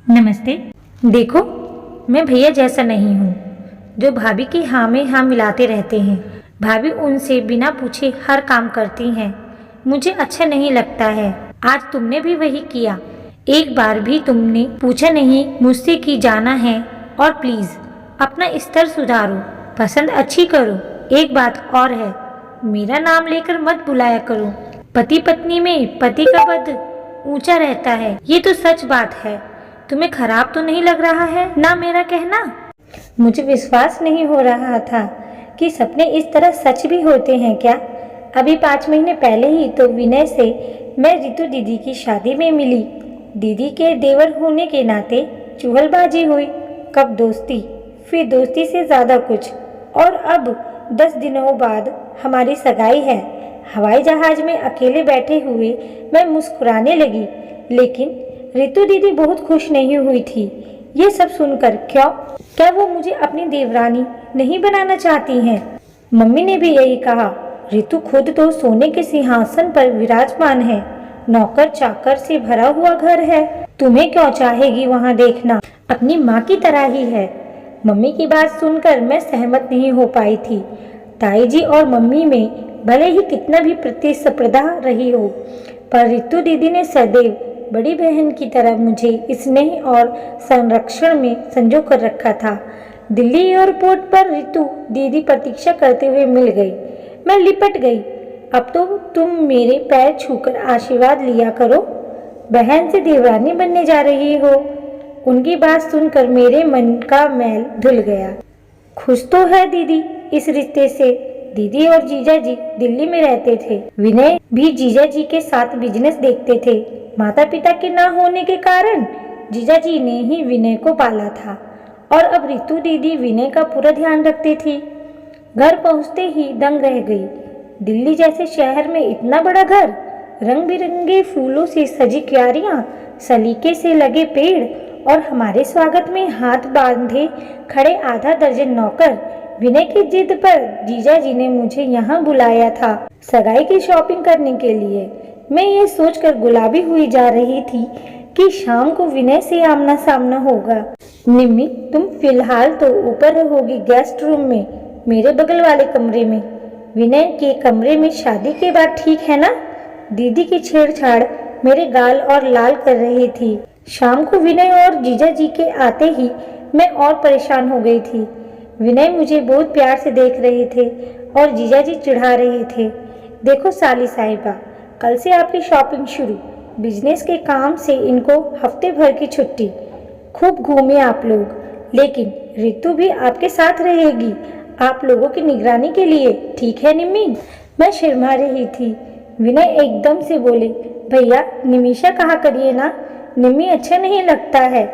नमस्ते। देखो, मैं भैया जैसा नहीं हूँ जो भाभी की हाँ में हाँ मिलाते रहते हैं। भाभी उनसे बिना पूछे हर काम करती हैं। मुझे अच्छा नहीं लगता है। आज तुमने भी वही किया। एक बार भी तुमने पूछा नहीं मुझसे कि जाना है। और प्लीज अपना स्तर सुधारो, पसंद अच्छी करो। एक बात और है, मेरा नाम लेकर मत बुलाया करो। पति पत्नी में पति का पद ऊंचा रहता है, ये तो सच बात है। तुम्हें खराब तो नहीं लग रहा है ना मेरा कहना? मुझे विश्वास नहीं हो रहा था कि सपने इस तरह सच भी होते हैं क्या। अभी 5 महीने पहले ही तो विनय से मैं रितु दीदी की शादी में मिली। दीदी के देवर होने के नाते चुगलबाजी हुई, कब दोस्ती, फिर दोस्ती से ज्यादा कुछ, और अब 10 दिनों बाद हमारी सगाई है। हवाई जहाज में अकेले बैठे हुए मैं मुस्कुराने लगी, लेकिन रितु दीदी बहुत खुश नहीं हुई थी। ये सब सुनकर क्या वो मुझे अपनी देवरानी नहीं बनाना चाहती हैं? मम्मी ने भी यही कहा। रितु खुद तो सोने के सिंहासन पर विराजमान है, नौकर चाकर से भरा हुआ घर है। तुम्हें क्यों चाहेगी वहाँ देखना? अपनी माँ की तरह ही है। मम्मी की बात सुनकर मैं सहमत नहीं हो पाई थी। ताई जी और मम्मी में भले ही कितना भी प्रतिस्पर्धा रही हो, पर रितु दीदी ने सदैव बड़ी बहन की तरह मुझे स्नेह और संरक्षण में संजो कर रखा था। दिल्ली एयरपोर्ट पर रितु दीदी प्रतीक्षा करते हुए मिल गई। मैं लिपट गई। अब तो तुम मेरे पैर छूकर आशीर्वाद लिया करो। बहन से देवरानी बनने जा रही हो। उनकी बात सुनकर मेरे मन का मैल धुल गया। खुश तो है दीदी इस रिश्ते से। दीदी और जीजा जी दिल्ली में रहते थे। विनय भी जीजा जी के साथ बिजनेस देखते थे। माता पिता के ना होने के कारण जीजा जी ने ही विनय को पाला था, और अब रितु दीदी विनय का पूरा ध्यान रखती थी। घर पहुंचते ही दंग रह गई। दिल्ली जैसे शहर में इतना बड़ा घर, रंग बिरंगे फूलों से सजी क्यारियां, सलीके से लगे पेड़, और हमारे स्वागत में हाथ बांधे खड़े आधा दर्जन नौकर। विनय की जिद पर जीजा जी ने मुझे यहाँ बुलाया था सगाई की शॉपिंग करने के लिए। मैं ये सोचकर गुलाबी हुई जा रही थी कि शाम को विनय से आमना सामना होगा। निम्मी, तुम फिलहाल तो ऊपर रहोगी गेस्ट रूम में, मेरे बगल वाले कमरे में। विनय के कमरे में शादी के बाद, ठीक है ना? दीदी की छेड़छाड़ मेरे गाल और लाल कर रही थी। शाम को विनय और जीजा जी के आते ही मैं और परेशान हो गई थी। विनय मुझे बहुत प्यार से देख रहे थे और जीजा जी चिढ़ा रहे थे। देखो साली साहिबा, कल से आपकी शॉपिंग शुरू। बिजनेस के काम से इनको हफ्ते भर की छुट्टी। खूब घूमे आप लोग, लेकिन रितु भी आपके साथ रहेगी आप लोगों की निगरानी के लिए, ठीक है निम्मी? मैं शर्मा रही थी। विनय एकदम से बोले, भैया निमिषा कहा करिए ना, निम्मी अच्छा नहीं लगता है।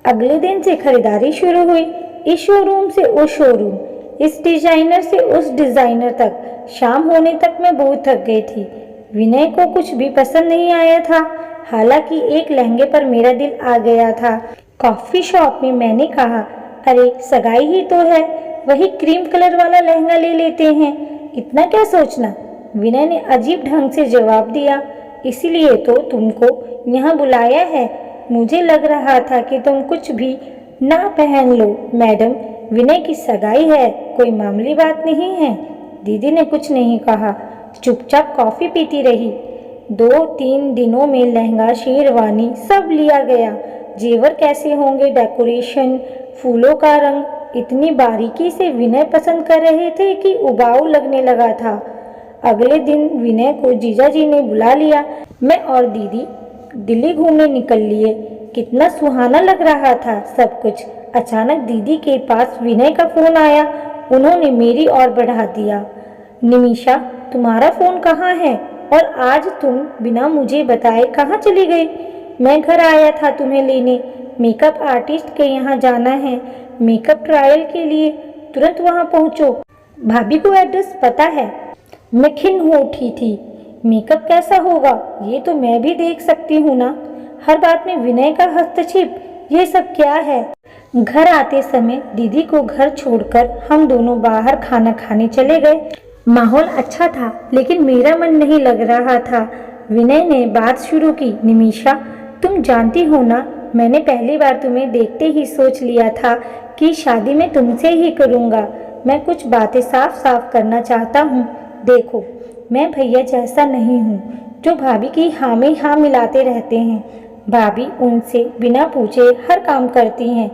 अगले दिन से खरीदारी शुरू हुई। इस शोरूम से उस शोरूम, इस डिजाइनर से उस डिजाइनर तक। शाम होने तक मैं बहुत थक गई थी। विनय को कुछ भी पसंद नहीं आया था, हालांकि एक लहंगे पर मेरा दिल आ गया था। कॉफी शॉप में मैंने कहा, अरे सगाई ही तो है, वही क्रीम कलर वाला लहंगा ले लेते हैं, इतना क्या सोचना। विनय ने अजीब ढंग से जवाब दिया, इसीलिए तो तुमको यहाँ बुलाया है। मुझे लग रहा था कि तुम कुछ भी ना पहन लो। मैडम, विनय की सगाई है, कोई मामूली बात नहीं है। दीदी ने कुछ नहीं कहा, चुपचाप कॉफी पीती रही। 2-3 दिनों में लहंगा, शेरवानी सब लिया गया। जेवर कैसे होंगे, डेकोरेशन, फूलों का रंग इतनी बारीकी से विनय पसंद कर रहे थे कि उबाऊ लगने लगा था। अगले दिन विनय को जीजा जी ने बुला लिया। मैं और दीदी दिल्ली घूमने निकल लिए। कितना सुहाना लग रहा था सब कुछ। अचानक दीदी के पास विनय का फोन आया। उन्होंने मेरी ओर बढ़ा दिया, निमिषा तुम्हारा फोन कहाँ है, और आज तुम बिना मुझे बताए कहाँ चली गई? मैं घर आया था तुम्हें लेने। मेकअप आर्टिस्ट के यहाँ जाना है, मेकअप ट्रायल के लिए, तुरंत वहाँ पहुँचो। भाभी को एड्रेस पता है। मैं खिन्न हो उठी थी। मेकअप कैसा होगा ये तो मैं भी देख सकती हूँ ना। हर बात में विनय का हस्तक्षेप, ये सब क्या है? घर आते समय दीदी को घर छोड़कर हम दोनों बाहर खाना खाने चले गए। माहौल अच्छा था, लेकिन मेरा मन नहीं लग रहा था। विनय ने बात शुरू की, निमिषा तुम जानती हो ना मैंने पहली बार तुम्हें देखते ही सोच लिया था कि शादी मैं तुमसे ही करूँगा। मैं कुछ बातें साफ साफ करना चाहता हूँ। देखो, मैं भैया जैसा नहीं हूँ जो भाभी की हाँ में हाँ मिलाते रहते हैं। भाभी उनसे बिना पूछे हर काम करती हैं।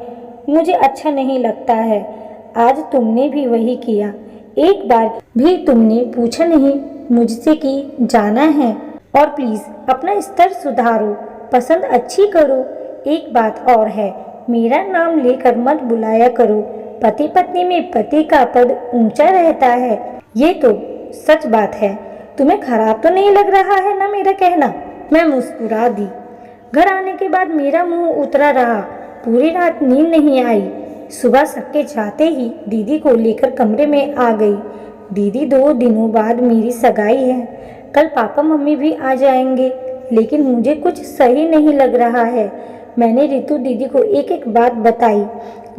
मुझे अच्छा नहीं लगता है। आज तुमने भी वही किया। एक बार भी तुमने पूछा नहीं मुझसे कि जाना है। और प्लीज अपना स्तर सुधारो, पसंद अच्छी करो। एक बात और है, मेरा नाम लेकर मत बुलाया करो। पति पत्नी में पति का पद ऊंचा रहता है। ये तो सच बात है। तुम्हें खराब तो नहीं लग रहा है ना मेरा कहना? मैं मुस्कुरा दी। घर आने के बाद मेरा मुंह उतरा रहा। पूरी रात नींद नहीं आई। सुबह सबके जाते ही दीदी को लेकर कमरे में आ गई। दीदी 2 दिनों बाद मेरी सगाई है। कल पापा मम्मी भी आ जाएंगे, लेकिन मुझे कुछ सही नहीं लग रहा है। मैंने रितु दीदी को एक एक बात बताई।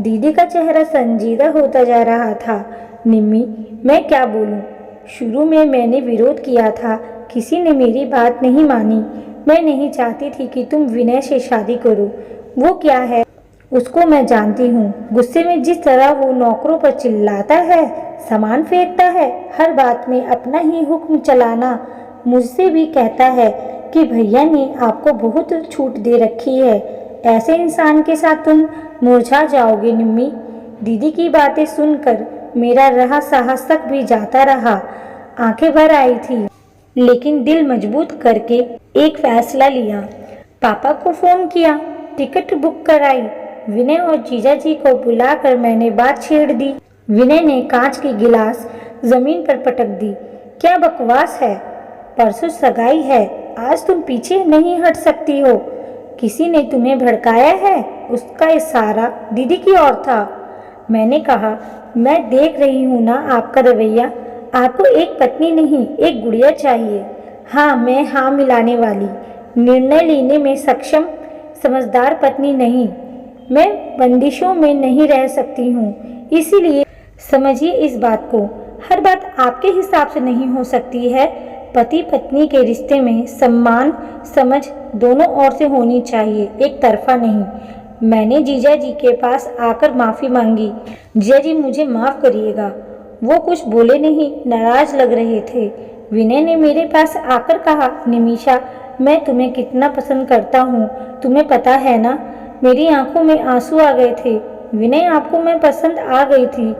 दीदी का चेहरा संजीदा होता जा रहा था। निम्मी, मैं क्या बोलूं? शुरू में मैंने विरोध किया था, किसी ने मेरी बात नहीं मानी। मैं नहीं चाहती थी कि तुम विनय से शादी करो। वो क्या है उसको मैं जानती हूँ। गुस्से में जिस तरह वो नौकरों पर चिल्लाता है, सामान फेंकता है, हर बात में अपना ही हुक्म चलाना। मुझसे भी कहता है कि भैया ने आपको बहुत छूट दे रखी है। ऐसे इंसान के साथ तुम मुरझा जाओगे निम्मी। दीदी की बातें सुनकर मेरा रहा साहस तक भी जाता रहा। आंखें भर आई थी, लेकिन दिल मजबूत करके एक फैसला लिया। पापा को फोन किया, टिकट बुक कराई। विनय और जीजा जी को बुलाकर मैंने बात छेड़ दी। विनय ने कांच की गिलास जमीन पर पटक दी। क्या बकवास है? परसों सगाई है, आज तुम पीछे नहीं हट सकती हो। किसी ने तुम्हें भड़काया है? उसका इशारा दीदी की ओर था। मैंने कहा, मैं देख रही हूँ ना आपका रवैया। आपको एक पत्नी नहीं, एक गुड़िया चाहिए। हाँ, मैं हाँ मिलाने वाली, निर्णय लेने में सक्षम, समझदार पत्नी नहीं। मैं बंदिशों में नहीं रह सकती हूँ। इसीलिए समझिए इस बात को, हर बात आपके हिसाब से नहीं हो सकती है। पति पत्नी के रिश्ते में सम्मान समझ दोनों ओर से होनी चाहिए, एक तरफा नहीं। मैंने जीजा जी के पास आकर माफ़ी मांगी। जीजा जी मुझे माफ़ करिएगा। वो कुछ बोले नहीं, नाराज लग रहे थे। विनय ने मेरे पास आकर कहा, निमिषा, मैं तुम्हें कितना पसंद करता हूँ, तुम्हें पता है ना। मेरी आंखों में आंसू आ गए थे। विनय, आपको मैं पसंद आ गई थी।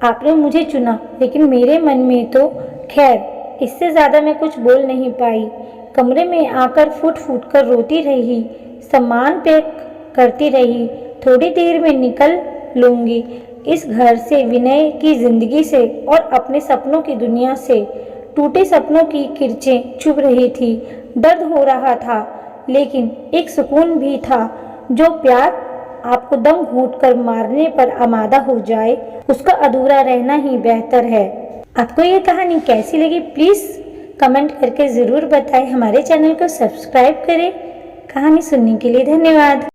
आपने मुझे चुना, लेकिन मेरे मन में तो खैर, इससे ज़्यादा मैं कुछ बोल नहीं पाई। कमरे में आकर फूट फूट कर रोती रही, सामान पैक करती रही। थोड़ी देर में निकल लूँगी इस घर से, विनय की ज़िंदगी से और अपने सपनों की दुनिया से। टूटे सपनों की किरचें चुभ रही थी, दर्द हो रहा था, लेकिन एक सुकून भी था। जो प्यार आपको दम घूट कर मारने पर आमादा हो जाए, उसका अधूरा रहना ही बेहतर है। आपको ये कहानी कैसी लगी प्लीज़ कमेंट करके ज़रूर बताएं। हमारे चैनल को सब्सक्राइब करें। कहानी सुनने के लिए धन्यवाद।